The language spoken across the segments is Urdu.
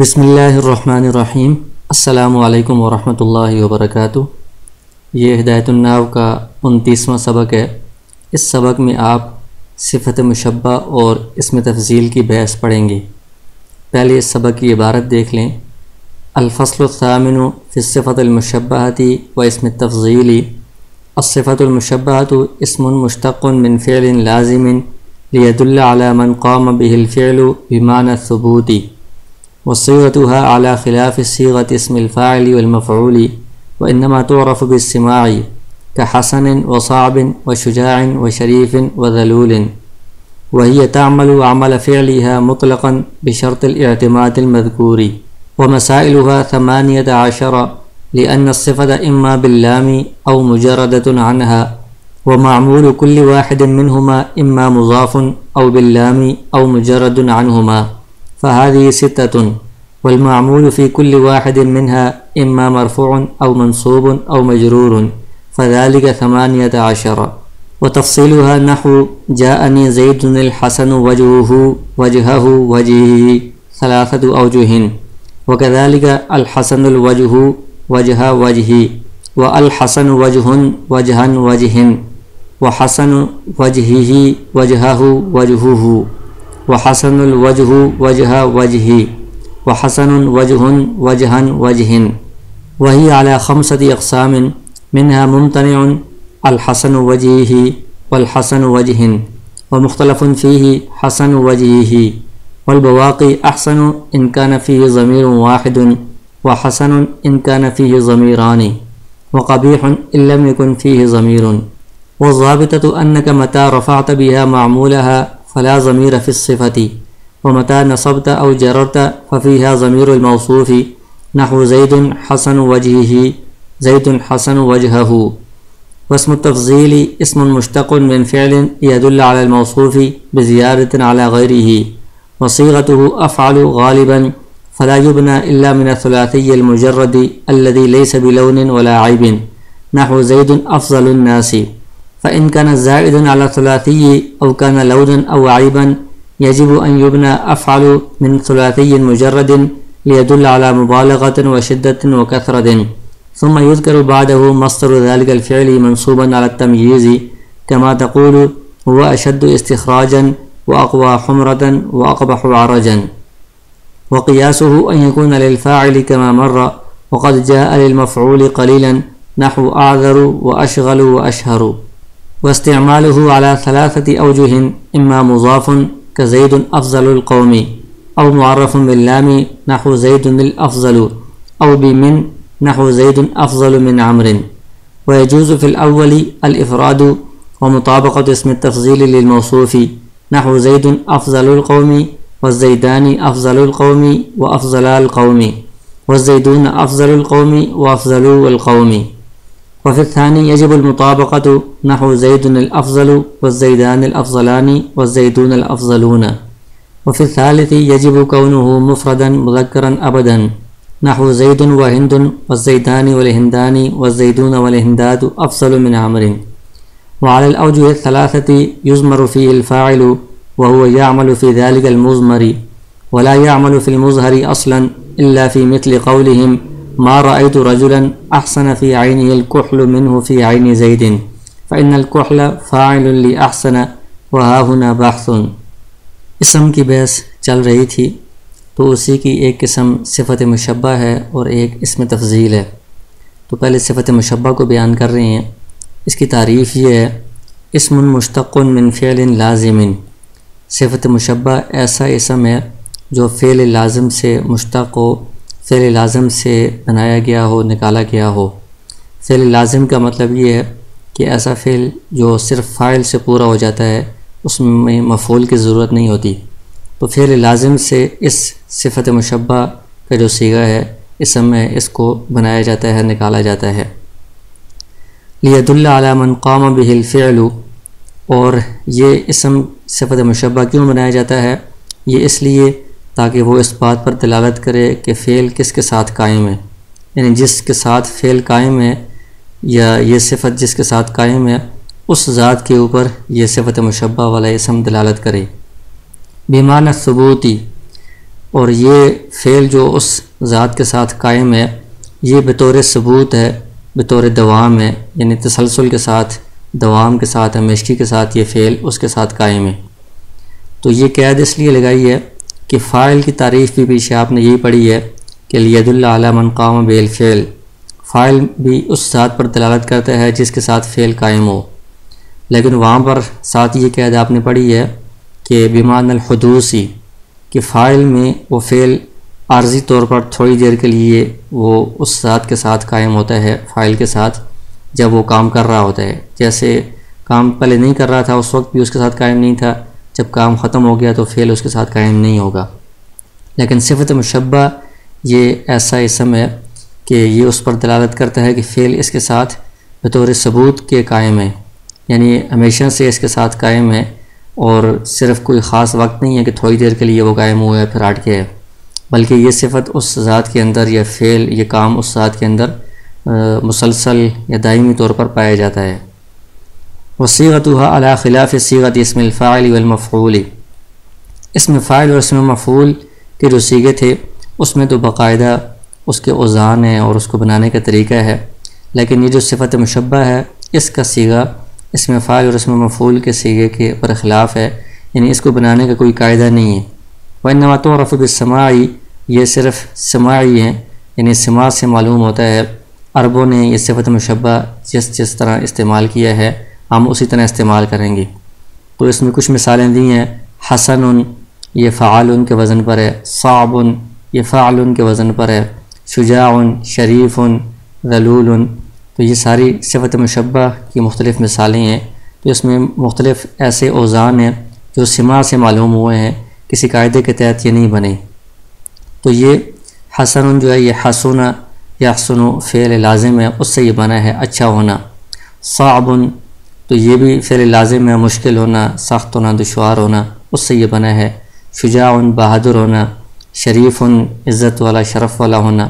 بسم اللہ الرحمن الرحیم۔ السلام علیکم ورحمۃ اللہ وبرکاتہ۔ یہ ہدایت النحو کا 29واں سبق ہے۔ اس سبق میں آپ صفت مشبہ اور اسم تفضیل کی بحث پڑھیں گے۔ پہلے اس سبق کی عبارت دیکھ لیں۔ الفصل الثامن فی الصفۃ المشبہۃ و اسم التفضیل۔ الصفۃ المشبہۃ اسم مشتق من فعل لازم لیدل علی من قام به الفعل بمعنى الثبوت، وصيغتها على خلاف صيغة اسم الفاعل والمفعول، وإنما تعرف بالسماع كحسن وصعب وشجاع وشريف وذلول، وهي تعمل عمل فعلها مطلقا بشرط الاعتماد المذكور، ومسائلها 18 لأن الصفة إما باللام أو مجردة عنها، ومعمول كل واحد منهما إما مضاف أو باللام أو مجرد عنهما، فهذه 6، والمعمول في كل واحد منها إما مرفوع أو منصوب أو مجرور، فذلك 18، وتفصيلها نحو جاءني زيد الحسن وجهه وجهه 3 أوجه، وكذلك الحسن الوجه وجه وجهي، والحسن وجها وجه، وحسن وجهه وجهه وجهه، وحسن الوجه وجه وجهه، وحسن وجه وجها وجه، وهي على 5 أقسام، منها ممتنع الحسن وجهه والحسن وجه، ومختلف فيه حسن وجهه، والبواقي أحسن إن كان فيه ضمير واحد، وحسن إن كان فيه ضميران، وقبيح إن لم يكن فيه ضمير، والضابطة أنك متى رفعت بها معمولها فلا ضمير في الصفة، ومتى نصبت أو جررت ففيها ضمير الموصوف، نحو زيد حسن وجهه، زيد حسن وجهه. واسم التفضيل اسم مشتق من فعل يدل على الموصوف بزيادة على غيره، وصيغته أفعل غالبا، فلا يبنى إلا من الثلاثي المجرد الذي ليس بلون ولا عيب، نحو زيد أفضل الناس. فإن كان زائدا على ثلاثي أو كان لونا أو عيبا يجب أن يبنى أفعل من ثلاثي مجرد ليدل على مبالغة وشدة وكثرة، ثم يذكر بعده مصدر ذلك الفعل منصوبا على التمييز، كما تقول هو أشد استخراجا وأقوى حمرة وأقبح عرجا. وقياسه أن يكون للفاعل كما مر، وقد جاء للمفعول قليلا، نحو أعذر وأشغل وأشهر. واستعماله على 3 أوجه، إما مضاف كزيد أفضل القوم، أو معرف باللام نحو زيد الأفضل، أو بمن نحو زيد أفضل من عمرو. ويجوز في الأول الإفراد ومطابقة اسم التفضيل للموصوف، نحو زيد أفضل القوم، والزيدان أفضل القوم وأفضلا القوم، والزيدون أفضل القوم وأفضلوا القوم. وفي الثاني يجب المطابقة، نحو زيد الأفضل والزيدان الأفضلان والزيدون الأفضلون. وفي الثالث يجب كونه مفردا مذكرا أبدا، نحو زيد وهند والزيدان والهندان والزيدون والهندات أفضل من عمرو. وعلى الأوجه 3 يضمر فيه الفاعل، وهو يعمل في ذلك المضمر، ولا يعمل في المظهر أصلا إلا في مثل قولهم ما رأيت رجلا أحسن في عينه الكحل منه في عين زيد، فإن الكحل فاعل لأحسن، وها هنا بحث. اسم کی بحث چل رہی تھی، تو اسی کی ایک قسم صفت مشبہ ہے اور ایک اسم تفضیل ہے۔ تو پہلے صفت مشبہ کو بیان کر رہے ہیں۔ اس کی تعریف یہ ہے، اسم مشتق من فعل لازم۔ صفت مشبہ ایسا اسم ہے جو فعل لازم سے مشتق ہو، فعل لازم سے بنایا گیا ہو، نکالا گیا ہو۔ فعل لازم کا مطلب یہ ہے کہ ایسا فعل جو صرف فاعل سے پورا ہو جاتا ہے، اس میں مفعول کی ضرورت نہیں ہوتی۔ تو فعل لازم سے اس صفت مشبہ کا جو صیغہ ہے، اسم میں اس کو بنایا جاتا ہے، نکالا جاتا ہے۔ لیدل علی من قام به الفعل، اور یہ اسم صفت مشبہ کیوں بنایا جاتا ہے؟ یہ اس لیے تاکہ وہ اس بات پر دلالت کرے کہ فعل کس کے ساتھ قائم ہے، یعنی جس کے ساتھ فعل قائم ہے یا یہ صفت جس کے ساتھ قائم ہے، اس ذات کے اوپر یہ صفت مشبہ والا اسم دلالت کرے۔ بمعنی ثبوتی، اور یہ فعل جو اس ذات کے ساتھ قائم ہے یہ بطور ثبوت ہے، بطور دوام ہے، یعنی تسلسل کے ساتھ، دوام کے ساتھ، ہمیشگی کے ساتھ یہ فعل اس کے ساتھ قائم ہے۔ تو یہ قید اس لیے لگائی ہے کہ فاعل کی تعریف بھی پیچھے آپ نے یہی پڑھی ہے کہ لید علی من قام بالفعل، فاعل بھی اس ذات پر دلالت کرتا ہے جس کے ساتھ فعل قائم ہو، لیکن وہاں پر ساتھ یہ قید آپ نے پڑھی ہے کہ بمعنی الحدوثی، کہ فاعل میں وہ فعل عارضی طور پر تھوڑی دیر کے لیے وہ اس ذات کے ساتھ قائم ہوتا ہے، فاعل کے ساتھ، جب وہ کام کر رہا ہوتا ہے۔ جیسے کام پہلے نہیں کر رہا تھا اس وقت بھی اس کے ساتھ قائم نہیں تھا، جب کام ختم ہو گیا تو فعل اس کے ساتھ قائم نہیں ہوگا۔ لیکن صفت مشبہ یہ ایسا اسم ہے کہ یہ اس پر دلالت کرتا ہے کہ فعل اس کے ساتھ بطور ثبوت کے قائم ہے، یعنی ہمیشہ سے اس کے ساتھ قائم ہے، اور صرف کوئی خاص وقت نہیں ہے کہ تھوڑی دیر کے لیے وہ قائم ہوا ہے پھر ہٹ گیا ہے، بلکہ یہ صفت اس ذات کے اندر، یا فعل، یہ کام اس ذات کے اندر مسلسل یا دائمی طور پر پایا جاتا ہے۔ وصيغتها على خلاف صيغة اسم الفاعل والمفعول، اسم فاعل اور اسم مفعول کے جو صیغے تھے اس میں تو باقاعدہ اس کے اوزان ہیں اور اس کو بنانے کا طریقہ ہے، لیکن یہ جو صفت مشبہ ہے اس کا صیغہ اسم فاعل اور اسم مفعول کے صیغے کے برخلاف ہے، یعنی اس کو بنانے کا کوئی قاعدہ نہیں ہے۔ وإنما تعرف بالسماع، یہ صرف سماعی ہیں، یعنی سماع سے معلوم ہوتا ہے۔ عربوں نے یہ صفت مشبہ جس طرح استعمال کیا ہے ہم اسی طرح استعمال کریں گے۔ تو اس میں کچھ مثالیں دی ہیں، حسن یہ فعال کے وزن پر ہے، صعب یہ فعل کے وزن پر ہے، شجاع شریف ذلول، تو یہ ساری صفت مشبہ کی مختلف مثالیں ہیں۔ تو اس میں مختلف ایسے اوزان ہیں جو سماع سے معلوم ہوئے ہیں، کسی قاعدے کے تحت یہ نہیں بنے۔ تو یہ حسن جو ہے یہ حسن یحسن فعل لازم ہے، اس سے یہ بنا ہے اچھا ہونا۔ صعب تو یہ بھی فعل لازم ہے، مشکل ہونا، سخت ہونا، دشوار ہونا، اس سے یہ بنا ہے۔ شجاع بہادر ہونا، شریف عزت والا، شرف والا ہونا،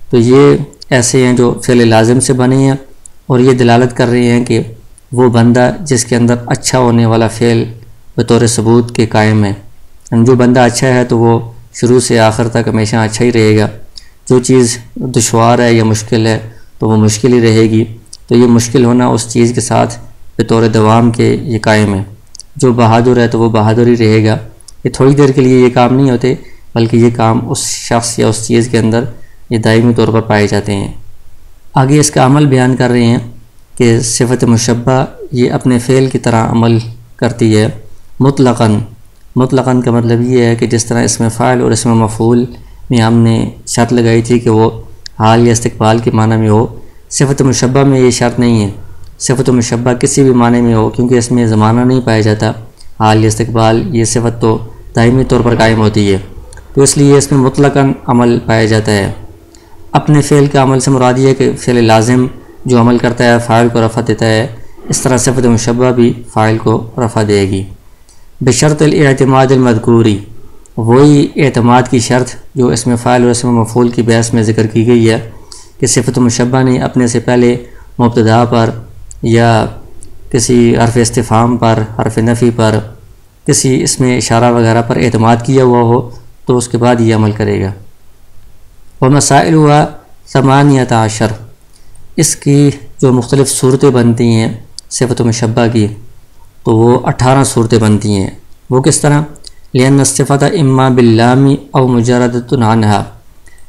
تو یہ ایسے ہیں جو فعل لازم سے بنے ہیں، اور یہ دلالت کر رہے ہیں کہ وہ بندہ جس کے اندر اچھا ہونے والا فعل بطور ثبوت کے قائم ہے۔ جو بندہ اچھا ہے تو وہ شروع سے آخر تک ہمیشہ اچھا ہی رہے گا، جو چیز دشوار ہے یا مشکل ہے تو وہ مشکل ہی رہے گی، تو یہ مشکل ہونا اس چیز کے ساتھ بطور دوام کے یہ قائم ہے۔ جو بہادر ہے تو وہ بہادر ہی رہے گا، یہ تھوڑی دیر کے لیے یہ کام نہیں ہوتے، بلکہ یہ کام اس شخص یا اس چیز کے اندر یہ دائمی طور پر پائے جاتے ہیں۔ آگے اس کا عمل بیان کر رہے ہیں کہ صفت مشبہ یہ اپنے فعل کی طرح عمل کرتی ہے مطلقاً۔ مطلقاً کا مطلب یہ ہے کہ جس طرح اسم فاعل اور اسم مفعول میں ہم نے شرط لگائی تھی کہ وہ حال یا استقبال کے معنی میں ہو، صفت مشبہ میں یہ شرط نہیں ہے۔ صفت مشبہ کسی بھی معنی میں ہو، کیونکہ اس میں زمانہ نہیں پایا جاتا، حال یا استقبال، یہ صفت تو دائمی طور پر قائم ہوتی ہے، تو اس لیے اس میں مطلقاً عمل پایا جاتا ہے۔ اپنے فعل کا عمل سے مراد یہ ہے کہ فعل لازم جو عمل کرتا ہے فاعل کو رفع دیتا ہے، اس طرح صفت مشبہ بھی فاعل کو رفع دے گی۔ بشرط الاعتماد المذکوری، وہی اعتماد کی شرط جو اس میں فاعل اور اسم مفعول کی بحث میں ذکر کی گئی ہے کہ صفت مشبہ نے اپنے سے پہلے مبتدا پر یا کسی حرف استفہام پر، حرف نفی پر، کسی اس میں اشارہ وغیرہ پر اعتماد کیا ہوا ہو تو اس کے بعد یہ عمل کرے گا۔ ومسائل ہوا 18، اس کی جو مختلف صورتیں بنتی ہیں صفت مشبہ کی تو وہ 18 صورتیں بنتی ہیں۔ وہ کس طرح؟ لأن الصفۃ اما باللام او مجردۃ عنہا،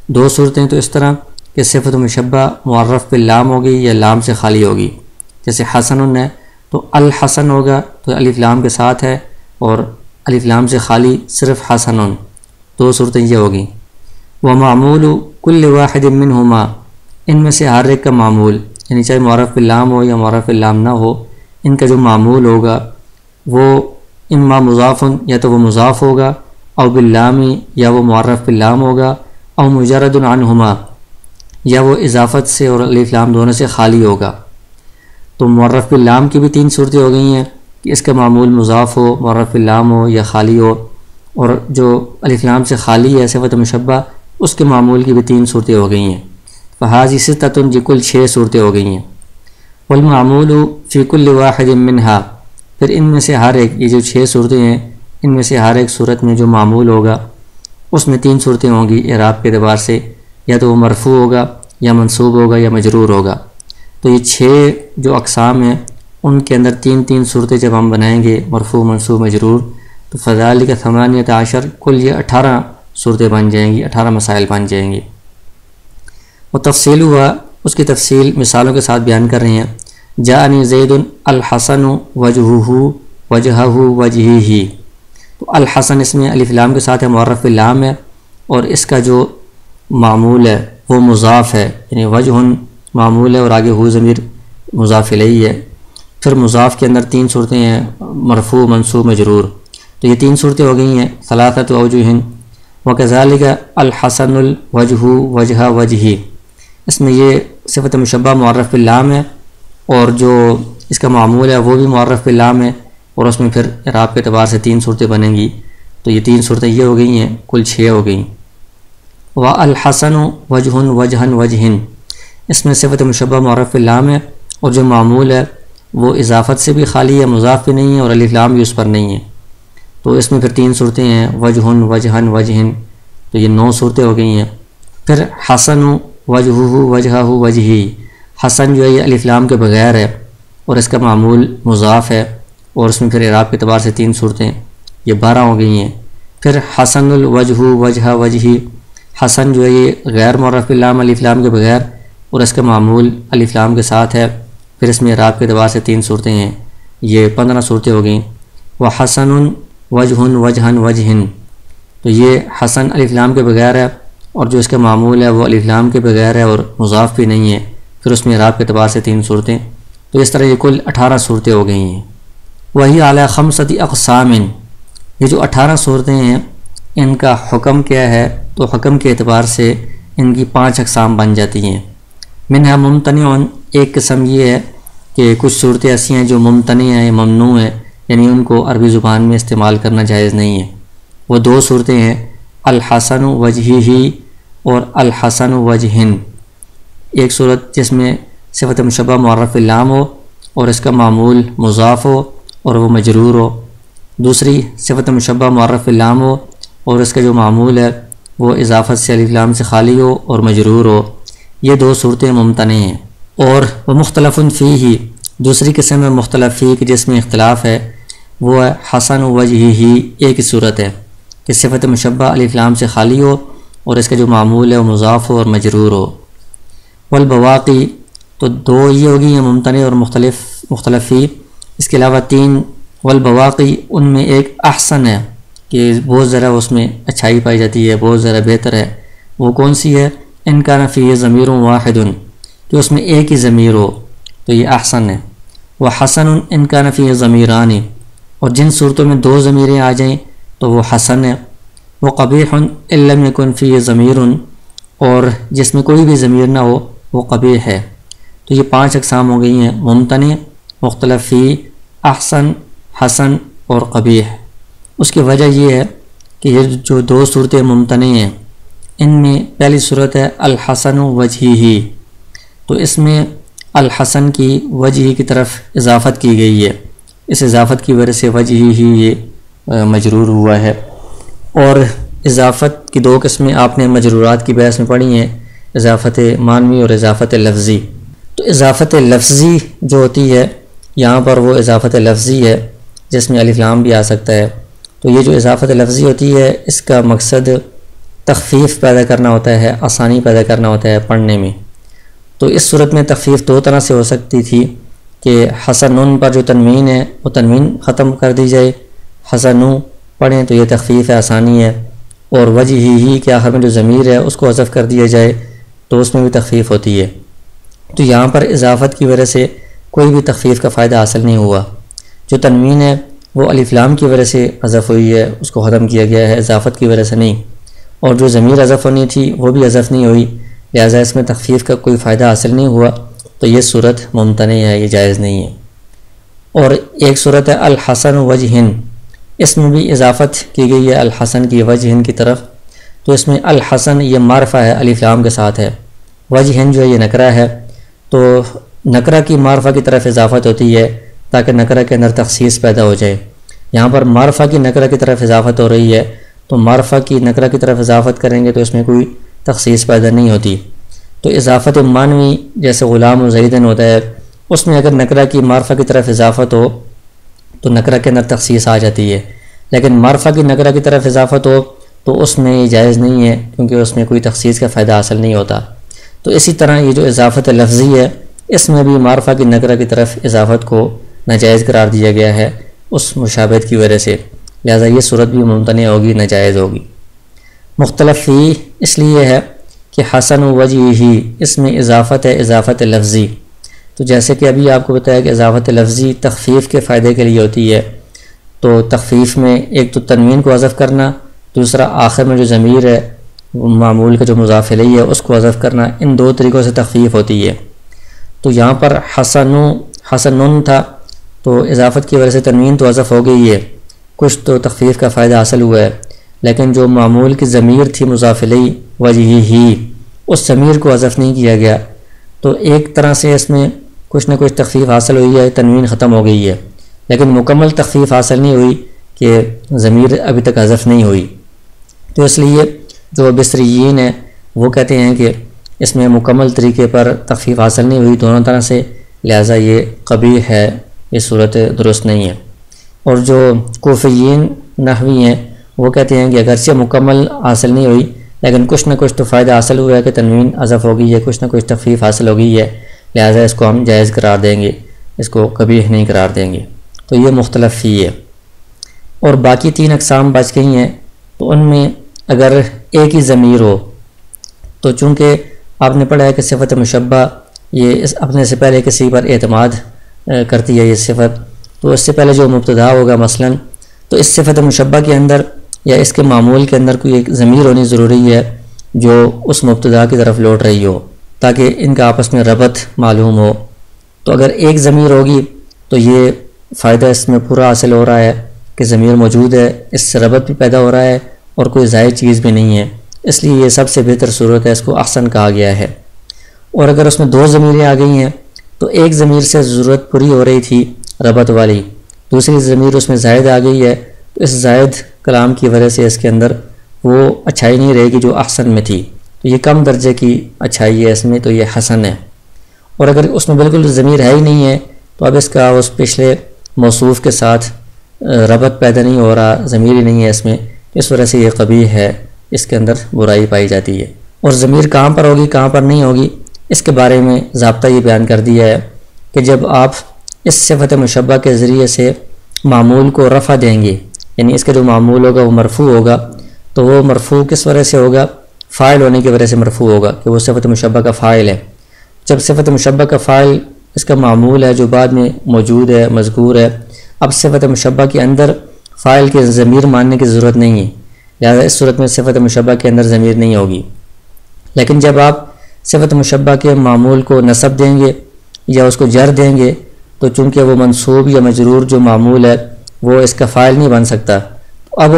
دو صورتیں تو اس طرح کہ صفت مشبہ معرف باللام ہوگی یا لام سے خالی ہوگی، جیسے حسن ہے تو الحسن ہوگا تو الف لام کے ساتھ ہے، اور الف لام سے خالی صرف حسن، دو صورتیں یہ ہوگی۔ ومعمول کل واحد منہما، ان میں سے ہر ایک کا معمول، یعنی چاہے معرف باللام ہو یا معرف باللام نہ ہو، ان کا جو معمول ہوگا وہ اما مضاف، یا تو وہ مضاف ہوگا، او باللامی، یا وہ معرف باللام ہوگا، او مجرد عنہما، یا وہ اضافت سے اور الف لام دونوں سے خالی ہوگا۔ تو معرف باللام کی بھی 3 صورتیں ہو گئی ہیں کہ اس کا معمول مضاف ہو، معرف باللام ہو یا خالی ہو، اور جو الف لام سے خالی ہے صفت مشبہ اس کے معمول کی بھی 3 صورتیں ہو گئی ہیں۔ فہذی ستۃ، یہ کل 6 صورتیں ہو گئی ہیں۔ والمعمول فی کل واحد منہا، پھر ان میں سے ہر ایک، یہ جو 6 صورتیں ہیں ان میں سے ہر ایک صورت میں جو معمول ہوگا اس میں 3 صورتیں ہوں گی اعراب کے اعتبار سے، یا تو وہ مرفوع ہوگا یا منصوب ہوگا یا مجرور ہوگا۔ تو یہ 6 جو اقسام ہیں ان کے اندر 3 صورتیں جب ہم بنائیں گے، مرفوع منصوب مجرور، تو فذالک 18، کل یہ 18 صورتیں بن جائیں گی، 18 مسائل بن جائیں گے۔ وہ تفصیل ہوا، اس کی تفصیل مثالوں کے ساتھ بیان کر رہے ہیں۔ جاءنی زید الحسن وجہہ وجہہ وجہہ، تو الحسن اس میں الف لام کے ساتھ ہے، معرف باللام ہے، اور اس کا جو معمول ہے وہ مضاف ہے، یعنی وجہ معمول ہے اور آگے ہو ضمیر مضاف الیہ ہے۔ پھر مضاف کے اندر 3 صورتیں ہیں، مرفوع منصوب مجرور، تو یہ 3 صورتیں ہو گئی ہیں، ثلاثۃ اوجہ۔ وکذالک الحسن الوجہ وجہ وجہ، اس میں یہ صفت مشبہ معرف باللام ہے، اور جو اس کا معمول ہے وہ بھی معرف باللام ہے، اور اس میں پھر اعراب کے اعتبار سے 3 صورتیں بنیں گی، تو یہ 3 صورتیں یہ ہو گئی ہیں، کل 6 ہو گئیں۔ والحسن وجہ وجہا وجہ، اس میں صفت مشبہ معرف باللام ہے، اور جو معمول ہے وہ اضافت سے بھی خالی ہے، مضاف بھی نہیں ہے، اور الف لام بھی اس پر نہیں ہے، تو اس میں پھر 3 صورتیں ہیں، وجہ وجہا وجہ، تو یہ 9 صورتیں ہو گئی ہیں۔ پھر حسن وجہہ وجہہ وجہی، حسن جو ہے یہ الف لام کے بغیر ہے اور اس کا معمول مضاف ہے، اور اس میں پھر اعراب کے اعتبار سے 3 صورتیں، یہ 12 ہو گئی ہیں۔ پھر حسن الوجہ وجہ وجہی، حسن جو ہے یہ غیر معرف باللام الف لام کے بغیر، اور اس کا معمول الف لام کے ساتھ ہے، پھر اس میں اعراب کے اعتبار سے 3 صورتیں ہیں، یہ 15 صورتیں ہو گئیں۔ وحسن وجہ وجہا وجہ، تو یہ حسن الف لام کے بغیر ہے، اور جو اس کا معمول ہے وہ الف لام کے بغیر ہے اور مضاف بھی نہیں ہے، پھر اس میں اعراب کے اعتبار سے 3 صورتیں، تو اس طرح یہ کل 18 صورتیں ہو گئی ہیں۔ وہی اعلی 5 اقسام، یہ جو 18 صورتیں ہیں ان کا حکم کیا ہے، تو حکم کے اعتبار سے ان کی 5 اقسام بن جاتی ہیں۔ منہا ممتنع، ایک قسم یہ ہے کہ کچھ صورتیں ایسی ہیں جو ممتنع ہیں، ممنوع ہیں، یعنی ان کو عربی زبان میں استعمال کرنا جائز نہیں ہے۔ وہ 2 صورتیں ہیں، الحسن وجہہ اور الحسن وجہ۔ ایک صورت جس میں صفت مشبہ معرف باللام ہو اور اس کا معمول مضاف ہو اور وہ مجرور ہو، دوسری صفت مشبہ معرف باللام ہو اور اس کا جو معمول ہے وہ اضافت سے الف لام سے خالی ہو اور مجرور ہو، یہ 2 صورتیں ممتنع ہیں۔ اور وہ مختلف فیہ، دوسری قسم میں مختلف فی کہ جس میں اختلاف ہے، وہ ہے حسن وجہہ، ایک ہی صورت ہے کہ صفت مشبہ الف لام سے خالی ہو اور اس کا جو معمول ہے وہ مضاف ہو اور مجرور ہو۔ والبواقی، تو 2 یہ ہو گئی ہیں ممتنع اور مختلف فی، اس کے علاوہ 3 والبواقی، ان میں ایک احسن ہے کہ بہت ذرا اس میں اچھائی پائی جاتی ہے، بہت ذرا بہتر ہے، وہ کون سی ہے؟ ان کان فیہ ضمیر واحد، کہ اس میں ایک ہی ضمیر ہو، تو یہ احسن ہے۔ وحسن ان کان فیہ ضمیران، اور جن صورتوں میں 2 ضمیریں آ جائیں تو وہ حسن ہے۔ وقبیح ان لم یکن فیہ ضمیر، اور جس میں کوئی بھی ضمیر نہ ہو وہ قبیح ہے۔ تو یہ 5 اقسام ہو گئی ہیں، ممتنع، مختلف فی، احسن، حسن اور قبیح۔ اس کی وجہ یہ ہے کہ یہ جو 2 صورتیں ممتنع ہیں ان میں پہلی صورت ہے الحسن وجہہ، تو اس میں الحسن کی وجہ کی طرف اضافت کی گئی ہے، اس اضافت کی وجہ سے وجہ ہی یہ مجرور ہوا ہے۔ اور اضافت کی 2 قسمیں آپ نے مجرورات کی بحث میں پڑھی ہیں، اضافت معنوی اور اضافت لفظی۔ تو اضافت لفظی جو ہوتی ہے یہاں پر وہ اضافت لفظی ہے جس میں الف لام بھی آ سکتا ہے، تو یہ جو اضافت لفظی ہوتی ہے اس کا مقصد تخفیف پیدا کرنا ہوتا ہے، آسانی پیدا کرنا ہوتا ہے پڑھنے میں۔ تو اس صورت میں تخفیف 2 طرح سے ہو سکتی تھی کہ حسن پر جو تنوین ہے وہ تنوین ختم کر دی جائے، حسن پڑھیں تو یہ تخفیف ہے، آسانی ہے، اور وجہ ہی کے آخر میں جو ضمیر ہے اس کو حذف کر دیا جائے تو اس میں بھی تخفیف ہوتی ہے۔ تو یہاں پر اضافت کی وجہ سے کوئی بھی تخفیف کا فائدہ حاصل نہیں ہوا، جو تنوین ہے وہ الف لام کی وجہ سے حذف ہوئی ہے، اس کو ختم کیا گیا ہے، اضافت کی وجہ سے نہیں، اور جو ضمیر حذف ہونی تھی وہ بھی حذف نہیں ہوئی، لہٰذا اس میں تخفیف کا کوئی فائدہ حاصل نہیں ہوا، تو یہ صورت ممتنع ہے، یہ جائز نہیں ہے۔ اور ایک صورت ہے الحسن وجہ، اس میں بھی اضافت کی گئی ہے الحسن کی وجہ کی طرف، تو اس میں الحسن یہ معرفہ ہے، الف لام کے ساتھ ہے، وجہ جو ہے یہ نکرہ ہے، تو نکرہ کی معرفہ کی طرف اضافت ہوتی ہے تاکہ نکرہ کے اندر تخصیص پیدا ہو جائے۔ یہاں پر معرفہ کی نکرہ کی طرف اضافت ہو رہی ہے تو معرفہ کی نکرہ کی طرف اضافت کریں گے تو اس میں کوئی تخصیص پیدا نہیں ہوتی۔ تو اضافت معنوی جیسے غلام و زیدن ہوتا ہے، اس میں اگر نکرہ کی معرفہ کی طرف اضافت ہو تو نکرہ کے اندر تخصیص آ جاتی ہے، لیکن معرفہ کی نکرہ کی طرف اضافت ہو تو اس میں یہ جائز نہیں ہے، کیونکہ اس میں کوئی تخصیص کا فائدہ حاصل نہیں ہوتا۔ تو اسی طرح یہ جو اضافت لفظی ہے، اس میں بھی معرفہ کی نکرہ کی طرف اضافت کو ناجائز قرار دیا گیا ہے اس مشابہت کی وجہ سے، لہذا یہ صورت بھی ممتنع ہوگی، ناجائز ہوگی۔ مختلف فی اس لیے ہے کہ حسن وجہ ہی اس میں اضافت ہے، اضافت لفظی۔ تو جیسے کہ ابھی آپ کو بتایا کہ اضافت لفظی تخفیف کے فائدے کے لیے ہوتی ہے، تو تخفیف میں ایک تو تنوین کو حذف کرنا، دوسرا آخر میں جو ضمیر ہے معمول کا جو مضاف الیہ ہے اس کو حذف کرنا، ان دو طریقوں سے تخفیف ہوتی ہے۔ تو یہاں پر حسن تھا تو اضافت کی وجہ سے تنوین تو حذف ہو گئی ہے، کچھ تو تخفیف کا فائدہ حاصل ہوا ہے، لیکن جو معمول کی ضمیر تھی مضاف الیہ وجہ ہی، اس ضمیر کو حذف نہیں کیا گیا، تو ایک طرح سے اس میں کچھ نہ کچھ تخفیف حاصل ہوئی ہے، تنوین ختم ہو گئی ہے، لیکن مکمل تخفیف حاصل نہیں ہوئی کہ ضمیر ابھی تک حذف نہیں ہوئی۔ تو اس لیے جو بصریین ہیں وہ کہتے ہیں کہ اس میں مکمل طریقے پر تخفیف حاصل نہیں ہوئی دونوں طرح سے، لہٰذا یہ قبیح ہے، یہ صورت درست نہیں ہے۔ اور جو کوفیین نحوی ہیں وہ کہتے ہیں کہ اگرچہ مکمل حاصل نہیں ہوئی لیکن کچھ نہ کچھ تو فائدہ حاصل ہوا ہے کہ تنوین حذف ہو گئی ہے، کچھ نہ کچھ تخفیف حاصل ہو گئی ہے، لہٰذا اس کو ہم جائز قرار دیں گے، اس کو قبیح نہیں قرار دیں گے۔ تو یہ مختلف فی ہے۔ اور باقی 3 اقسام بچ گئی ہیں، تو ان میں اگر ایک ہی ضمیر ہو تو چونکہ آپ نے پڑھا ہے کہ صفت مشبہ یہ اپنے سے پہلے کسی پر اعتماد کرتی ہے، یہ صفت، تو اس سے پہلے جو مبتدا ہوگا مثلا، تو اس صفت مشبہ کے اندر یا اس کے معمول کے اندر کوئی ایک ضمیر ہونی ضروری ہے جو اس مبتدا کی طرف لوٹ رہی ہو تاکہ ان کا آپس میں ربط معلوم ہو۔ تو اگر ایک ضمیر ہوگی تو یہ فائدہ اس میں پورا حاصل ہو رہا ہے کہ ضمیر موجود ہے، اس سے ربط بھی پیدا ہو رہا ہے اور کوئی زائد چیز بھی نہیں ہے، اس لیے یہ سب سے بہتر صورت ہے، اس کو احسن کہا گیا ہے۔ اور اگر اس میں 2 ضمیریں آ گئی ہیں تو ایک ضمیر سے ضرورت پوری ہو رہی تھی ربط والی، دوسری ضمیر اس میں زائد آ گئی ہے، تو اس زائد کلام کی وجہ سے اس کے اندر وہ اچھائی نہیں رہے گی جو احسن میں تھی، تو یہ کم درجے کی اچھائی ہے اس میں، تو یہ حسن ہے۔ اور اگر اس میں بالکل ضمیر ہے ہی نہیں ہے تو اب اس کا اس پچھلے موصوف کے ساتھ ربط پیدا نہیں ہو رہا، ضمیر ہی نہیں ہے اس میں، اس وجہ سے یہ قبیح ہے، اس کے اندر برائی پائی جاتی ہے۔ اور ضمیر کہاں پر ہوگی کہاں پر نہیں ہوگی اس کے بارے میں ضابطہ یہ بیان کر دیا ہے کہ جب آپ اس صفت مشبہ کے ذریعے سے معمول کو رفع دیں گے، یعنی اس کا جو معمول ہوگا وہ مرفوع ہوگا، تو وہ مرفوع کس وجہ سے ہوگا؟ فاعل ہونے کی وجہ سے مرفوع ہوگا کہ وہ صفت مشبہ کا فاعل ہے۔ جب صفت مشبہ کا فاعل اس کا معمول ہے جو بعد میں موجود ہے، مذکور ہے، اب صفت مشبہ کے اندر فاعل کے ضمیر ماننے کی ضرورت نہیں ہے، لہذا اس صورت میں صفت مشبہ کے اندر ضمیر نہیں ہوگی۔ لیکن جب آپ صفت مشبہ کے معمول کو نصب دیں گے یا اس کو جر دیں گے تو چونکہ وہ منصوب یا مجرور جو معمول ہے وہ اس کا فاعل نہیں بن سکتا، تو اب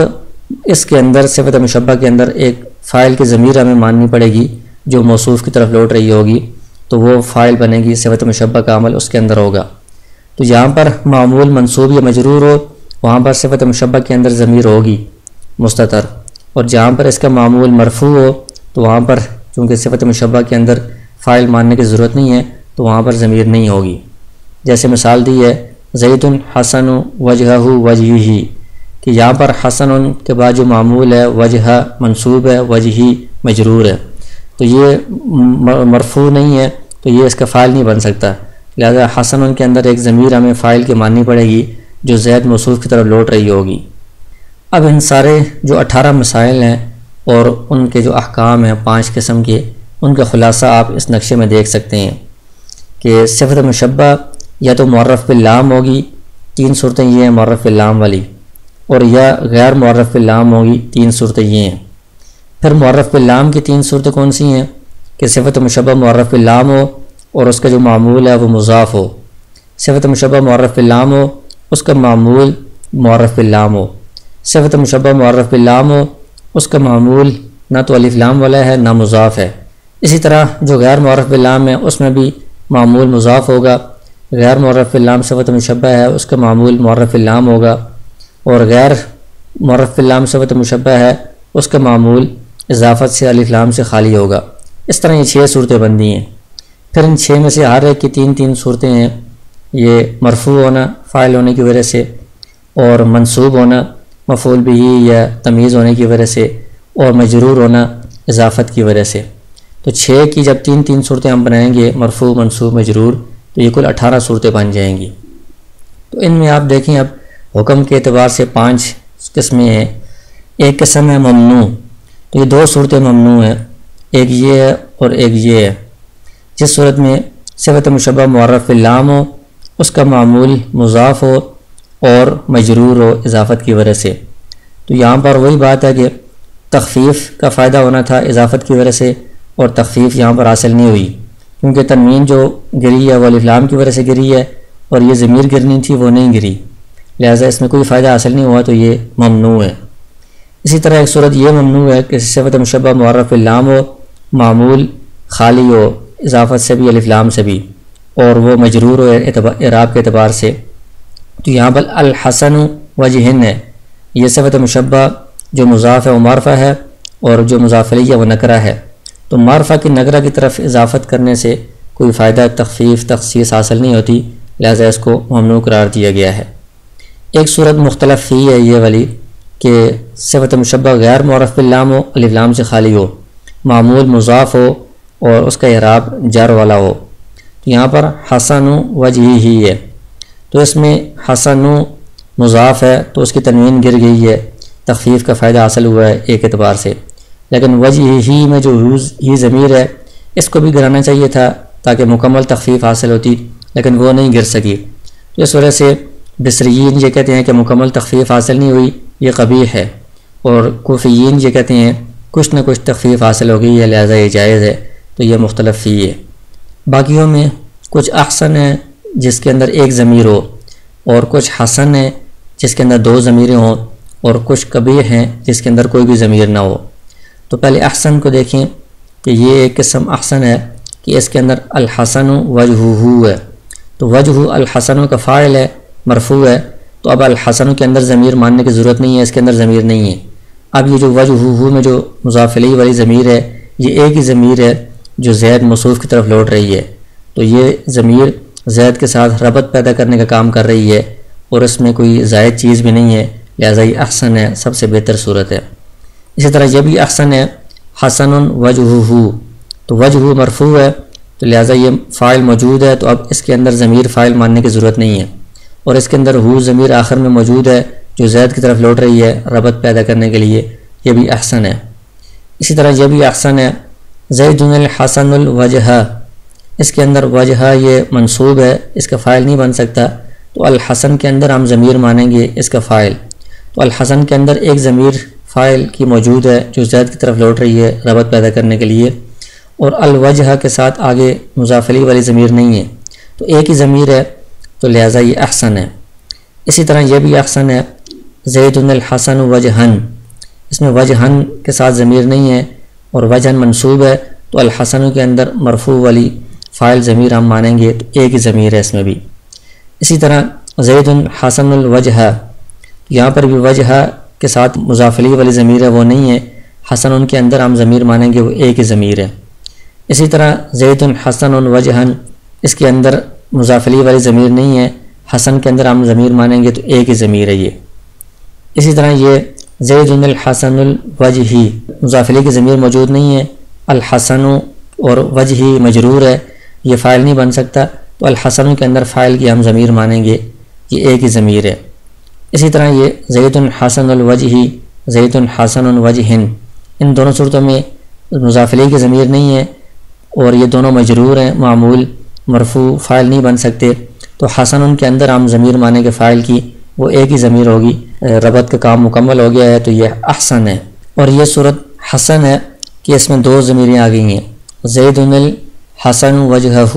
اس کے اندر صفت مشبہ کے اندر ایک فاعل کی ضمیر ہمیں ماننی پڑے گی جو موصوف کی طرف لوٹ رہی ہوگی، تو وہ فاعل بنے گی، صفت مشبہ کا عمل اس کے اندر ہوگا۔ تو جہاں پر معمول منصوب یا مجرور ہو وہاں پر صفت مشبہ کے اندر ضمیر ہوگی مستتر، اور جہاں پر اس کا معمول مرفوع ہو تو وہاں پر چونکہ صفت مشبہ کے اندر فاعل ماننے کی ضرورت نہیں ہے تو وہاں پر ضمیر نہیں ہوگی۔ جیسے مثال دی ہے زید حسن وجہہ وجہہ، کہ یہاں پر حسن کے بعد جو معمول ہے وجہ منصوب ہے، وجہی مجرور ہے، تو یہ مرفوع نہیں ہے تو یہ اس کا فاعل نہیں بن سکتا، لہذا حسن کے اندر ایک ضمیر ہمیں فاعل کی ماننی پڑے گی جو زید موصوف کی طرف لوٹ رہی ہوگی۔ اب ان سارے جو 18 مسائل ہیں اور ان کے جو احکام ہیں 5 قسم کے، ان کا خلاصہ آپ اس نقشے میں دیکھ سکتے ہیں کہ صفت مشبہ یا تو معرف باللام ہوگی، 3 صورتیں یہ ہیں معرف باللام والی، اور یا غیر معرف باللام ہوگی، 3 صورتیں یہ ہیں۔ پھر معرف باللام کی 3 صورتیں کون سی ہیں کہ صفت مشبہ معرف باللام ہو اور اس کا جو معمول ہے وہ مضاف ہو، صفت مشبہ معرف باللام ہو اس کا معمول معرف باللام ہو، صفت مشبہ معرف باللام ہو اس کا معمول نہ تو الف لام والا ہے نہ مضاف ہے۔ اسی طرح جو غیر معرف باللام ہے اس میں بھی معمول مضاف ہوگا، غیر معرف باللام صفت مشبہ ہے اس کا معمول معرف باللام ہوگا، اور غیر معرف باللام صفت مشبہ ہے اس کا معمول اضافت سے الف لام سے خالی ہوگا۔ اس طرح یہ 6 صورتیں بندی ہیں۔ پھر ان 6 میں سے ہر ایک کی 3 صورتیں ہیں، یہ مرفوع ہونا فاعل ہونے کی وجہ سے، اور منصوب ہونا مفعول بھی یا تمیز ہونے کی وجہ سے، اور مجرور ہونا اضافت کی وجہ سے۔ تو 6 کی جب 3 صورتیں ہم بنائیں گے، مرفوع منصوب مجرور، تو یہ کل 18 صورتیں بن جائیں گی۔ تو ان میں آپ دیکھیں اب حکم کے اعتبار سے 5 قسمیں ہیں۔ ایک قسم ہے ممنوع، تو یہ 2 صورتیں ممنوع ہیں، ایک یہ ہے اور ایک یہ ہے۔ جس صورت میں صفت مشبہ معرف باللام ہو، اس کا معمول مضاف ہو اور مجرور ہو اضافت کی وجہ سے۔ تو یہاں پر وہی بات ہے کہ تخفیف کا فائدہ ہونا تھا اضافت کی وجہ سے، اور تخفیف یہاں پر حاصل نہیں ہوئی، کیونکہ تنوین جو گری ہے وہ الف لام کی وجہ سے گری ہے، اور یہ ضمیر گرنی تھی وہ نہیں گری، لہٰذا اس میں کوئی فائدہ حاصل نہیں ہوا، تو یہ ممنوع ہے۔ اسی طرح ایک صورت یہ ممنوع ہے کہ صفت مشبہ معرف باللام ہو، معمول خالی ہو اضافت سے بھی الف لام سے بھی، اور وہ مجرور ہو اعراب کے اعتبار سے۔ تو یہاں پر الحسن وجہن ہے، یہ صفت مشبہ جو مضاف ہے وہ معرفہ ہے، اور جو مضاف الیہ وہ نکرہ ہے۔ تو معرفہ کی نکرہ کی طرف اضافت کرنے سے کوئی فائدہ تخفیف تخصیص حاصل نہیں ہوتی، لہذا اس کو ممنوع قرار دیا گیا ہے۔ ایک صورت مختلف فی ہے یہ والی کہ صفت مشبہ غیر معرف باللام ہو، الف لام سے خالی ہو، معمول مضاف ہو اور اس کا اعراب جر والا ہو۔ تو یہاں پر حسن وجہی ہی ہے، تو اس میں حسن مضاف ہے تو اس کی تنوین گر گئی ہے، تخفیف کا فائدہ حاصل ہوا ہے ایک اعتبار سے، لیکن وجہی ہی میں جو ہی ضمیر ہے اس کو بھی گرانا چاہیے تھا تاکہ مکمل تخفیف حاصل ہوتی، لیکن وہ نہیں گر سکی۔ تو اس وجہ سے بصریین یہ کہتے ہیں کہ مکمل تخفیف حاصل نہیں ہوئی، یہ قبیح ہے، اور کوفیین یہ کہتے ہیں کچھ نہ کچھ تخفیف حاصل ہو گئی ہے لہذا یہ جائز ہے، تو یہ مختلف فی ہے۔ باقیوں میں کچھ احسن ہے جس کے اندر ایک ضمیر ہو، اور کچھ حسن ہے جس کے اندر 2 ضمیریں ہوں، اور کچھ قبیح ہیں جس کے اندر کوئی بھی ضمیر نہ ہو۔ تو پہلے احسن کو دیکھیں کہ یہ ایک قسم احسن ہے کہ اس کے اندر الحسن وجہہ ہے، تو وجہ الحسن کا فاعل ہے، مرفوع ہے، تو اب الحسن کے اندر ضمیر ماننے کی ضرورت نہیں ہے، اس کے اندر ضمیر نہیں ہے۔ اب یہ جو وجہہ میں جو مضاف الیہ والی ضمیر ہے یہ ایک ہی ضمیر ہے جو زید موصوف کی طرف لوٹ رہی ہے، تو یہ ضمیر زید کے ساتھ ربط پیدا کرنے کا کام کر رہی ہے، اور اس میں کوئی زائد چیز بھی نہیں ہے، لہذا یہ احسن ہے، سب سے بہتر صورت ہے۔ اسی طرح یہ بھی احسن ہے، حسن وجہہ، تو وجہ مرفوع ہے تو لہٰذا یہ فاعل موجود ہے، تو اب اس کے اندر ضمیر فاعل ماننے کی ضرورت نہیں ہے، اور اس کے اندر ہو ضمیر آخر میں موجود ہے جو زید کی طرف لوٹ رہی ہے ربط پیدا کرنے کے لیے، یہ بھی احسن ہے۔ اسی طرح یہ بھی احسن ہے، زید الحسن الوجہ، اس کے اندر وجہ یہ منصوب ہے، اس کا فاعل نہیں بن سکتا، تو الحسن کے اندر ہم ضمیر مانیں گے اس کا فاعل، تو الحسن کے اندر ایک ضمیر فاعل کی موجود ہے جو زید کی طرف لوٹ رہی ہے ربط پیدا کرنے کے لیے، اور الوجہ کے ساتھ آگے مضاف الیہ والی ضمیر نہیں ہے، تو ایک ہی ضمیر ہے، تو لہٰذا یہ احسن ہے۔ اسی طرح یہ بھی احسن ہے، زید الحسن وجہن، اس میں وجہن کے ساتھ ضمیر نہیں ہے اور وجہن منصوب ہے، تو الحسن کے اندر مرفوع والی فاعل ضمیر ہم مانیں گے، تو ایک ہی ضمیر ہے اس میں بھی۔ اسی طرح زید حسن الوجہ، یہاں پر بھی وجہ کے ساتھ مضاف الیہ والی ضمیر ہے وہ نہیں ہے، حسن ان کے اندر ہم ضمیر مانیں گے وہ ایک ہی ضمیر ہے۔ اسی طرح زید حسن وجہن، اس کے اندر مضاف الیہ والی ضمیر نہیں ہے، حسن کے اندر ہم ضمیر مانیں گے تو ایک ہی ضمیر ہے یہ۔ اسی طرح یہ زید الحسن الوجہی، مضاف الیہ کی ضمیر موجود نہیں ہے، الحسن اور وجہی مجرور ہے، یہ فاعل نہیں بن سکتا، تو الحسن کے اندر فاعل کی ہم ضمیر مانیں گے، یہ ایک ہی ضمیر ہے۔ اسی طرح یہ زید حسن الوجہی، زید حسن وجہن، ان دونوں صورتوں میں مضاف الیہ کی ضمیر نہیں ہے اور یہ دونوں مجرور ہیں، معمول مرفوع فاعل نہیں بن سکتے، تو حسن ان کے اندر ہم ضمیر مانیں گے فاعل کی، وہ ایک ہی ضمیر ہوگی، ربط کا کام مکمل ہو گیا ہے، تو یہ احسن ہے۔ اور یہ صورت حسن ہے کہ اس میں 2 ضمیریں آ گئی ہیں، زید الحسن وجہہ،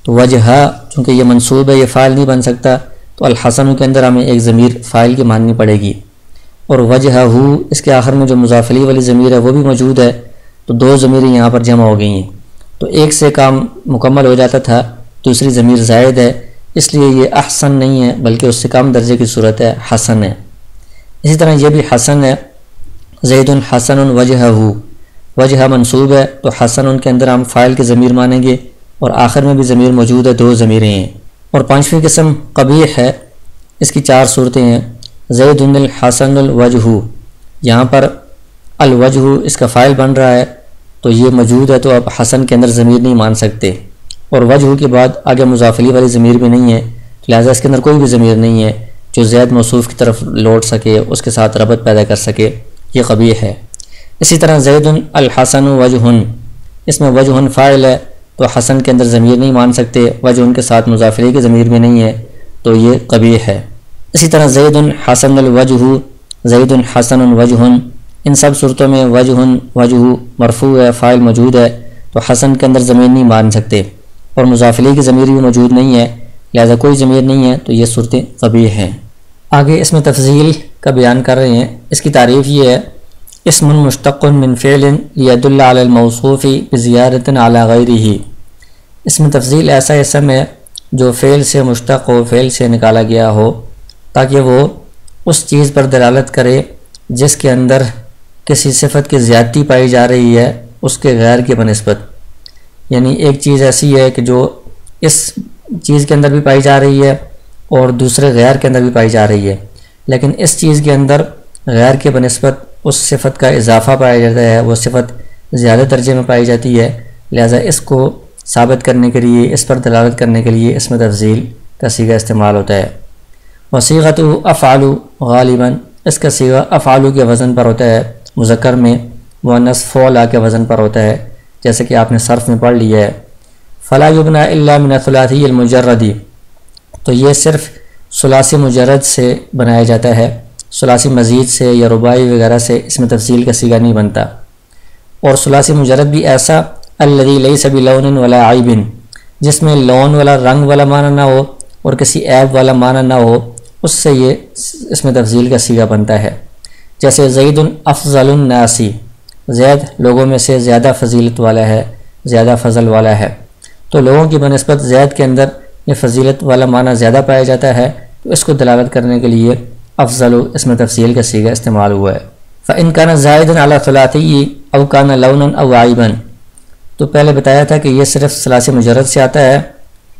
تو وجہ چونکہ یہ منصوب ہے یہ فاعل نہیں بن سکتا، تو الحسن کے اندر ہمیں ایک ضمیر فاعل کی ماننی پڑے گی، اور وجہہ اس کے آخر میں جو مضاف الیہ والی ضمیر ہے وہ بھی موجود ہے، تو 2 ضمیریں یہاں پر جمع ہو گئی ہیں، تو ایک سے کام مکمل ہو جاتا تھا، دوسری ضمیر زائد ہے، اس لیے یہ احسن نہیں ہے بلکہ اس سے کم درجے کی صورت ہے، حسن ہے۔ اسی طرح یہ بھی حسن ہے زید حسن وجہہ، وجہ منصوب ہے تو حسن کے اندر ہم فاعل کی ضمیر مانیں گے، اور آخر میں بھی ضمیر موجود ہے، دو ضمیریں ہیں۔ اور پانچویں قسم قبیح ہے، اس کی چار صورتیں ہیں۔ زید الحسن الوجہ، یہاں پر الوجہ اس کا فاعل بن رہا ہے تو یہ موجود ہے، تو اب حسن کے اندر ضمیر نہیں مان سکتے، اور وجہ کے بعد آگے مضاف الیہ والی ضمیر بھی نہیں ہے، لہذا اس کے اندر کوئی بھی ضمیر نہیں ہے جو زید موصوف کی طرف لوٹ سکے، اس کے ساتھ ربط پیدا کر سکے، یہ قبیح ہے۔ اسی طرح زید الحسن وجہ، اس میں وجہ فاعل ہے تو حسن کے اندر ضمیر نہیں مان سکتے، وجہ کے ساتھ مضاف الیہ کی ضمیر بھی نہیں ہے، تو یہ قبیح ہے۔ اسی طرح زید حسن الوجہ، زید حسن وجہ، ان سب صورتوں میں وجہ مرفوع ہے، فاعل موجود ہے تو حسن کے اندر ضمیر نہیں مان سکتے، اور مضاف الیہ کی ضمیر بھی موجود نہیں ہے، لہذا کوئی ضمیر نہیں ہے، تو یہ صورتیں قبیح ہیں۔ آگے اس میں تفضیل کا بیان کر رہے ہیں۔ اس کی تعریف یہ ہے، اسم مشتق من فعل يدل على الموصوف بزیادة على غیرہ۔ اس میں تفضیل ایسا اسم ہے جو فعل سے مشتق ہو، فعل سے نکالا گیا ہو، تاکہ وہ اس چیز پر دلالت کرے جس کے اندر کسی صفت کی زیادتی پائی جا رہی ہے اس کے غیر کے بنسبت۔ یعنی ایک چیز ایسی ہے کہ جو اس چیز کے اندر بھی پائی جا رہی ہے اور دوسرے غیر کے اندر بھی پائی جا رہی ہے، لیکن اس چیز کے اندر غیر کے بنسبت اس صفت کا اضافہ پایا جاتا ہے، وہ صفت زیادہ درجے میں پائی جاتی ہے، لہذا اس کو ثابت کرنے کے لیے، اس پر دلالت کرنے کے لیے اس میں تفضیل کا صیغہ استعمال ہوتا ہے۔ وصیغۃ افعل غالباً، اس کا صیغہ افعل کے وزن پر ہوتا ہے، مذکر میں، مؤنث فعلا کے وزن پر ہوتا ہے، جیسے کہ آپ نے صرف میں پڑھ لیا ہے۔ فلا یبنى الا من الثلاثی المجرد، تو یہ صرف ثلاثی مجرد سے بنایا جاتا ہے، ثلاثی مزید سے یا رباعی وغیرہ سے اس میں تفصیل کا صیغہ نہیں بنتا۔ اور ثلاثی مجرد بھی ایسا الذی لیس بلون ولا عیب، جس میں لون والا رنگ والا معنی نہ ہو اور کسی عیب والا معنی نہ ہو، اس سے یہ اس میں تفضیل کا صیغہ بنتا ہے۔ جیسے زید افضل الناس، زید لوگوں میں سے زیادہ فضیلت والا ہے، زیادہ فضل والا ہے، تو لوگوں کی بنسبت زید کے اندر یہ فضیلت والا معنی زیادہ پایا جاتا ہے، تو اس کو دلالت کرنے کے لیے افضل اس میں تفصیل کا صیغہ استعمال ہوا ہے۔ فإن كان زائدا على ثلاثی او كان لونا او عیبا، تو پہلے بتایا تھا کہ یہ صرف ثلاثی مجرد سے آتا ہے،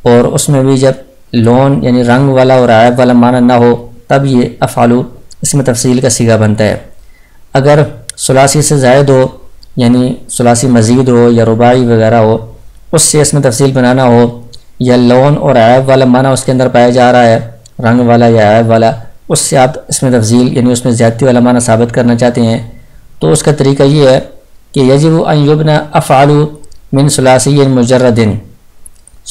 اور اس میں بھی جب لون یعنی رنگ والا اور عیب والا معنی نہ ہو تب یہ افعل اس میں تفصیل کا صیغہ بنتا ہے۔ اگر ثلاثی سے زائد ہو یعنی ثلاثی مزید ہو یا رباعی وغیرہ ہو، اس سے اس میں تفصیل بنانا ہو، یا لون اور عیب والا معنی اس کے اندر پایا جا رہا ہے، رنگ والا یا عیب والا، اس سے آپ اس میں تفصیل یعنی اس میں زیادتی والا معنی ثابت کرنا چاہتے ہیں، تو اس کا طریقہ یہ ہے کہ یجب ان یبنى افعل من ثلاثی مجرد،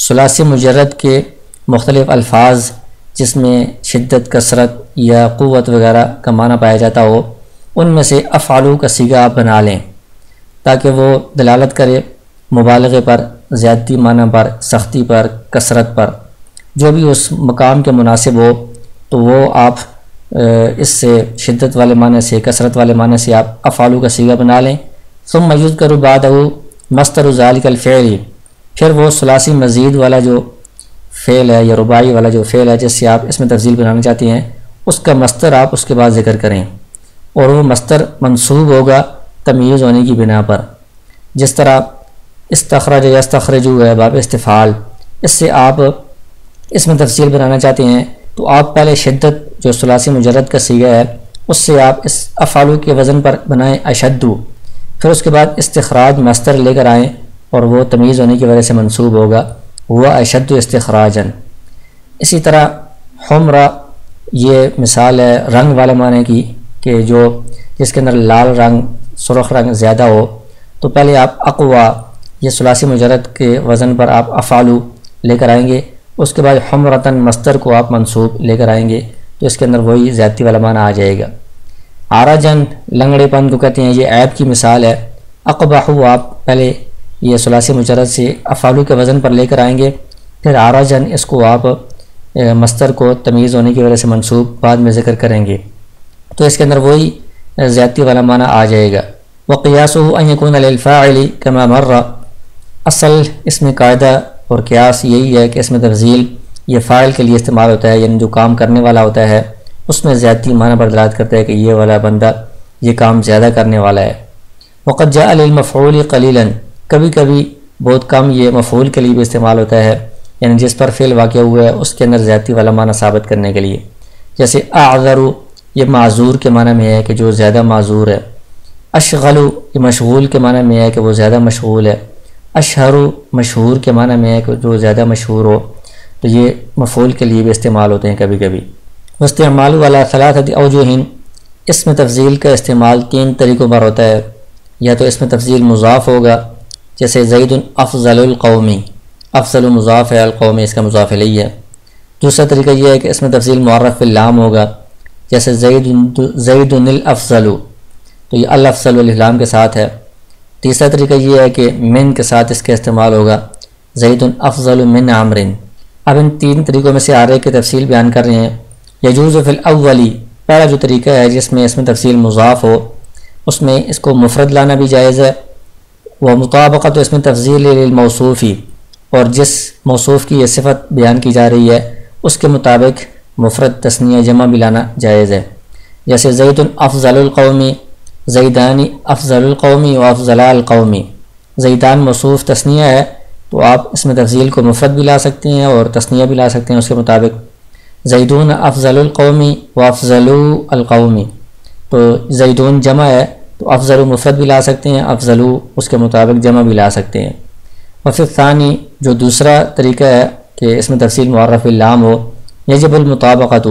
ثلاثی مجرد کے مختلف الفاظ جس میں شدت، کثرت یا قوت وغیرہ کا معنی پایا جاتا ہو، ان میں سے افعلو کا صیغہ آپ بنا لیں تاکہ وہ دلالت کرے مبالغے پر، زیادتی معنی پر، سختی پر، کثرت پر، جو بھی اس مقام کے مناسب ہو، تو وہ آپ اس سے شدت والے معنی سے، کثرت والے معنی سے آپ افعلو کا صیغہ بنا لیں۔ ثم یذکر بعدہ مصدر ذلک الفعل، پھر وہ ثلاثی مزید والا جو فعل ہے یا رباعی والا جو فعل ہے جس سے آپ اس میں تفضیل بنانا چاہتے ہیں، اس کا مصدر آپ اس کے بعد ذکر کریں، اور وہ مصدر منصوب ہوگا تمیز ہونے کی بنا پر، جس طرح استخرج یا استخرجو ہے باب استفعال، اس سے آپ اس میں تفصیل بنانا چاہتے ہیں تو آپ پہلے شدت جو ثلاثی مجرد کا صیغہ ہے اس سے آپ اس افعلو کے وزن پر بنائیں اشدو، پھر اس کے بعد استخراج مصدر لے کر آئیں اور وہ تمیز ہونے کی وجہ سے منصوب ہوگا، ہوا اشد استخراجن۔ اسی طرح حمرہ، یہ مثال ہے رنگ والے معنی کی کہ جو جس کے اندر لال رنگ، سرخ رنگ زیادہ ہو، تو پہلے آپ اقوا یہ ثلاثی مجرد کے وزن پر آپ افعلو لے کر آئیں گے، اس کے بعد حمرتن مصدر کو آپ منصوب لے کر آئیں گے، تو اس کے اندر وہی زیادتی والا معنی آ جائے گا۔ عرجن لنگڑے پن کو کہتے ہیں، یہ عیب کی مثال ہے۔ اقبحو آپ پہلے یہ ثلاثی مجرد سے افعلو کے وزن پر لے کر آئیں گے، پھر عرجن اس کو آپ مصدر کو تمیز ہونے کی وجہ سے منصوب بعد میں ذکر کریں گے، تو اس کے اندر وہی زیادتی والا معنی آ جائے گا۔ وقیاسه ان يكون للفاعل كما مر، اصل اس میں قاعدہ اور قیاس یہی ہے کہ اس میں تفضیل یہ فاعل کے لیے استعمال ہوتا ہے، یعنی جو کام کرنے والا ہوتا ہے اس میں زیادتی معنی پر دلالت کرتا ہے کہ یہ والا بندہ یہ کام زیادہ کرنے والا ہے۔ وقد جاء للمفعول قلیلا، کبھی کبھی بہت کم یہ مفعول کے لیے بھی استعمال ہوتا ہے، یعنی جس پر فعل واقع ہوا ہے اس کے اندر زیادتی والا معنی ثابت کرنے کے لیے، جیسے اعذر یہ معذور کے معنی میں ہے کہ جو زیادہ معذور ہے، اشغل یہ مشغول کے معنی میں ہے کہ وہ زیادہ مشغول ہے، اشہر مشہور کے معنی میں ہے کہ جو زیادہ مشہور ہو، تو یہ مفعول کے لیے بھی استعمال ہوتے ہیں کبھی کبھی۔ واستعمال والا ثلاثۃ اوجہ، اسم تفضیل کا استعمال 3 طریقوں پر ہوتا ہے، یا تو اسم تفضیل مضاف ہوگا، جیسے زید افضل القومی، افضل مضاف ہے، القومی اس کا مضاف الیہ ہے۔ دوسرا طریقہ یہ ہے کہ اسم تفضیل معرف باللام ہوگا، جیسے زید الافضل، تو یہ الافضل واللام کے ساتھ ہے۔ تیسرا طریقہ یہ ہے کہ من کے ساتھ اس کا استعمال ہوگا، زید افضل من عمر۔ اب ان 3 طریقوں میں سے ہر ایک کی تفصیل بیان کر رہے ہیں۔ یجوز فی الاولی، پہلا جو طریقہ ہے جس میں اسم تفصیل مضاف ہو، اس میں اس کو مفرد لانا بھی جائز ہے، وہ مطابقت اسم تفضیل للموصوفی، اور جس موصوف کی یہ صفت بیان کی جا رہی ہے اس کے مطابق مفرد تثنیہ جمع بھی لانا جائز ہے، جیسے زید افضل القومی، زیدانی افضل القومی و افضل القومی۔ زیدان موصوف تثنیہ ہے تو آپ اس میں تفضیل کو مفرد بھی لا سکتے ہیں اور تثنیہ بھی لا سکتے ہیں اس کے مطابق۔ زیدون افضل القومی و افضل القومی، تو زیدون جمع ہے تو افضل مفرد بھی لا سکتے ہیں، افضل اس کے مطابق جمع بھی لا سکتے ہیں۔ وفی الثانی، جو دوسرا طریقہ ہے کہ اس میں تفصیل معرف باللام ہو، یجب المطابقت،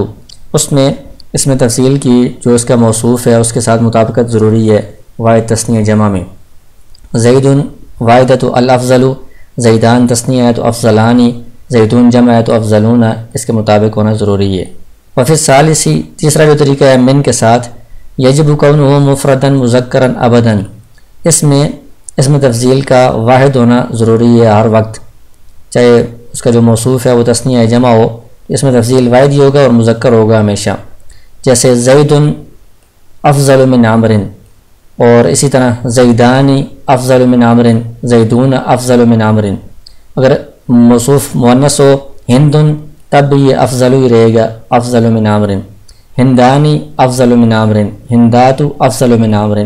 اس میں اس میں تفصیل کی جو اس کا موصوف ہے اس کے ساتھ مطابقت ضروری ہے واحد تثنیہ جمع میں۔ زید واحدۃ الافضل، زیدان تثنیہ ہے تو افضلانی، زیدون جمع ہے تو افضلون اس کے مطابق ہونا ضروری ہے۔ وفی الثالث، تیسرا جو طریقہ ہے من کے ساتھ، یجب کونہ مفردا مذکرا ابدا، اس میں اسم تفضیل کا واحد ہونا ضروری ہے ہر وقت، چاہے اس کا جو موصوف ہے وہ تثنیہ ہے جمع ہو، اس میں تفضیل واحد ہی ہوگا اور مذکر ہوگا ہمیشہ، جیسے زید افضل من عمر، اور اسی طرح زیدانی افضل من عمر، زیدون افضل من عمر۔ اگر موصوف مؤنث ہو ہند، تب بھی یہ افضل ہی رہے گا، افضل من عمر، ہندانی افضل من عمر، ہندات افضل من عمر،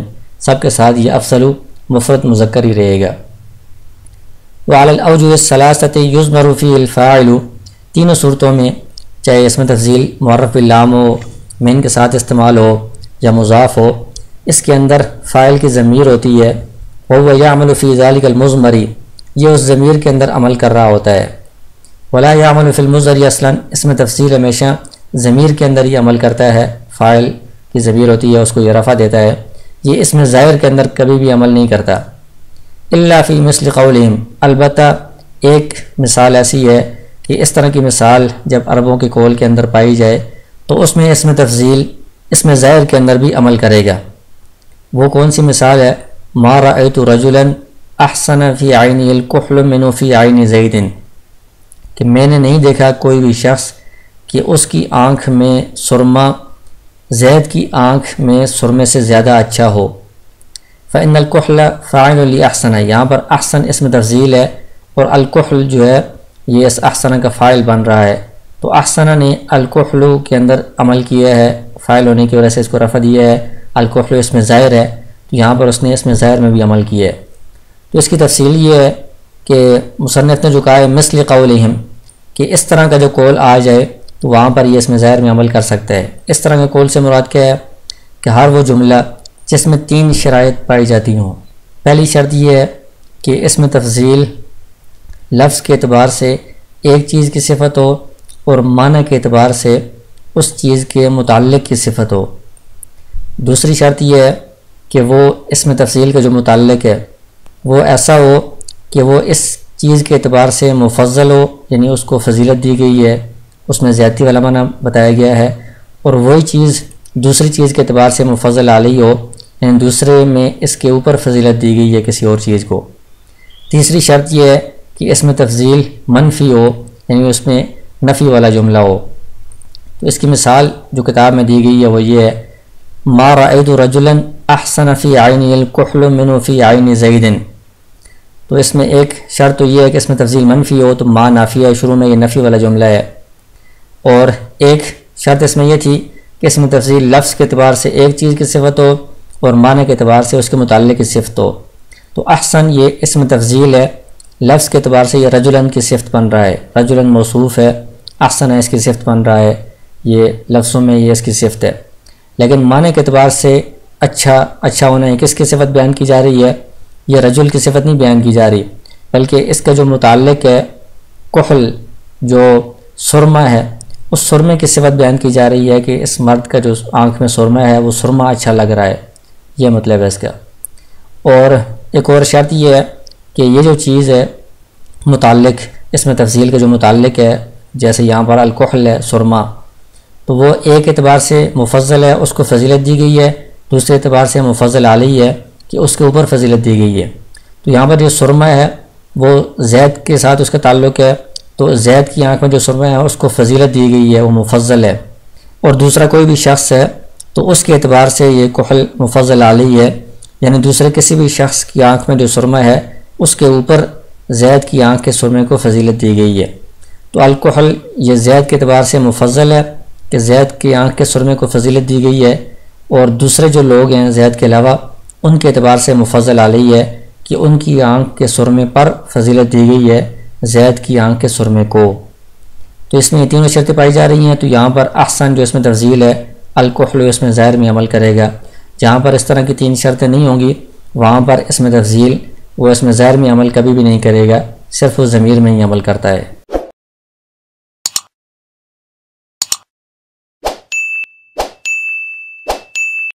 سب کے ساتھ یہ افضل مفرد مذکر ہی رہے گا۔ وعلی الاوجہ الثلاثۃ یضمر فیہ الفاعل، تینوں صورتوں میں چاہے اس میں تفضیل معرف باللام ہو، من کے ساتھ استعمال ہو یا مضاف ہو، اس کے اندر فاعل کی ضمیر ہوتی ہے، وهو یعمل فی ذلک المضمر، یہ اس ضمیر کے اندر عمل کر رہا ہوتا ہے۔ ولا یعمل فی المضمر اصلا، اس میں تفصیل ہمیشہ ضمیر کے اندر ہی عمل کرتا ہے، فاعل کی ضمیر ہوتی ہے اس کو یہ رفع دیتا ہے، یہ اس میں ظاہر کے اندر کبھی بھی عمل نہیں کرتا۔ الا فی مثل قولہم، البتہ ایک مثال ایسی ہے کہ اس طرح کی مثال جب عربوں کے قول کے اندر پائی جائے تو اس میں اس میں تفضیل اس میں ظاہر کے اندر بھی عمل کرے گا۔ وہ کون سی مثال ہے؟ ما رأیت رجلا احسن فی عینی الکحل من فی عین زید، کہ میں نے نہیں دیکھا کوئی بھی شخص کہ اس کی آنکھ میں سرما زید کی آنکھ میں سرمے سے زیادہ اچھا ہو۔ فإن الکحل فاعل لأحسن، یہاں پر احسن اسم تفضیل ہے اور الکحل جو ہے یہ اس احسن کا فاعل بن رہا ہے، تو احسن نے الکحل کے اندر عمل کیا ہے، فاعل ہونے کی وجہ سے اس کو رفع دیا ہے، الکحل اس میں ظاہر ہے تو یہاں پر اس نے اس میں ظاہر میں بھی عمل کیا ہے۔ تو اس کی تفصیل یہ ہے کہ مصنف نے جو کہا ہے مثل قولہم، کہ اس طرح کا جو قول آ جائے تو وہاں پر یہ اس میں ظاہر میں عمل کر سکتا ہے۔ اس طرح کے قول سے مراد کیا ہے کہ ہر وہ جملہ جس میں 3 شرائط پائی جاتی ہوں۔ پہلی شرط یہ ہے کہ اس میں تفضیل لفظ کے اعتبار سے ایک چیز کی صفت ہو اور معنی کے اعتبار سے اس چیز کے متعلق کی صفت ہو۔ دوسری شرط یہ ہے کہ وہ اس میں تفصیل کا جو متعلق ہے وہ ایسا ہو کہ وہ اس چیز کے اعتبار سے مفضل ہو، یعنی اس کو فضیلت دی گئی ہے، اس میں زیادتی والا معنی بتایا گیا ہے، اور وہی چیز دوسری چیز کے اعتبار سے مفضل علی ہو، یعنی دوسرے میں اس کے اوپر فضیلت دی گئی ہے کسی اور چیز کو۔ تیسری شرط یہ ہے کہ اس میں تفضیل منفی ہو، یعنی اس میں نفی والا جملہ ہو۔ تو اس کی مثال جو کتاب میں دی گئی ہے وہ یہ ہے، ما رأیت رجلا احسن فی عینی الکحل من فی عین زید، تو اس میں ایک شرط تو یہ ہے کہ اس میں تفضیل منفی ہو، تو ما نافیہ ہے، شروع میں یہ نفی والا جملہ ہے، اور ایک شرط اس میں یہ تھی کہ اس میں تفضیل لفظ کے اعتبار سے ایک چیز کی صفت ہو اور معنی کے اعتبار سے اس کے متعلق کی صفت ہو، تو احسن یہ اسم تفضیل ہے، لفظ کے اعتبار سے یہ رجلاً کی صفت بن رہا ہے، رجلاً موصوف ہے، احسن ہے اس کی صفت بن رہا ہے، یہ لفظوں میں یہ اس کی صفت ہے۔ لیکن معنی کے اعتبار سے اچھا ہونا ہے کس کی صفت بیان کی جا رہی ہے؟ یہ رجل کی صفت نہیں بیان کی جا رہی، بلکہ اس کا جو متعلق ہے کحل جو سرما ہے، اس سرمے کی صفت بیان کی جا رہی ہے کہ اس مرد کا جو آنکھ میں سرما ہے وہ سرما اچھا لگ رہا ہے، یہ مطلب ہے اس کا۔ اور ایک اور شرط یہ ہے کہ یہ جو چیز ہے متعلق اس میں تفضیل کے جو متعلق ہے، جیسے یہاں پر الکحل ہے سرما، تو وہ ایک اعتبار سے مفضل ہے، اس کو فضیلت دی گئی ہے، دوسرے اعتبار سے مفضل علی ہے کہ اس کے اوپر فضیلت دی گئی ہے۔ تو یہاں پر جو سرما ہے وہ زید کے ساتھ اس کا تعلق ہے، تو زید کی آنکھ میں جو سرما ہے اس کو فضیلت دی گئی ہے، وہ مفضل ہے۔ اور دوسرا کوئی بھی شخص ہے تو اس کے اعتبار سے یہ کحل مفضل علی ہے، یعنی دوسرے کسی بھی شخص کی آنکھ میں جو سرما ہے اس کے اوپر زید کی آنکھ کے سرمے کو فضیلت دی گئی ہے۔ تو الکحل یہ زید کے اعتبار سے مفضل ہے کہ زید کی آنکھ کے سرمے کو فضیلت دی گئی ہے، اور دوسرے جو لوگ ہیں زید کے علاوہ ان کے اعتبار سے مفضل علی ہے کہ ان کی آنکھ کے سرمے پر فضیلت دی گئی ہے زید کی آنکھ کے سرمے کو۔ تو اس میں یہ تینوں شرطیں پائی جا رہی ہیں۔ تو یہاں پر احسن جو اس میں تفضیل ہے، الکحل اس میں ظاہر میں عمل کرے گا۔ جہاں پر اس طرح کی تین شرطیں نہیں ہوں گی وہاں پر اس میں تفضیل وہ اس میں ظاہر میں عمل کبھی بھی نہیں کرے گا، صرف وہ ضمیر میں ہی عمل کرتا ہے۔